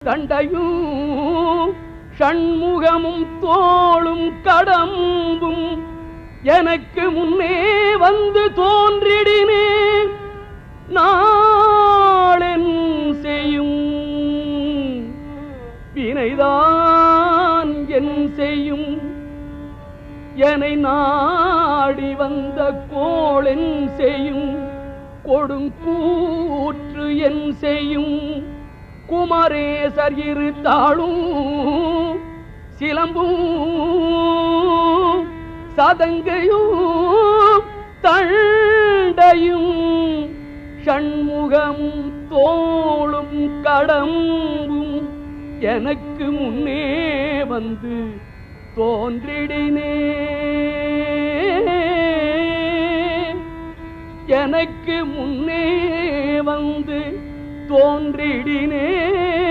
தண்டையும் ஷண்முகமும் தோளும் கடம்பும் எனக்கு முன்னே வந்து தோன்றிடினே நாளென் செய்யும் வினைதான் என் செய்யும் என்னை நாடி வந்த கோளென் செய்யும் கொடுங்கூற்று என் செய்யும் குமரேசர் இரு தாளும் சிலம்பும் சதங்கையும் தண்டையும் ஷண்முகமும் தோளும் கடம்பும் எனக்கு முன்னே வந்து தோன்றிடினே எனக்கு முன்னே வந்து தோன்றிடினே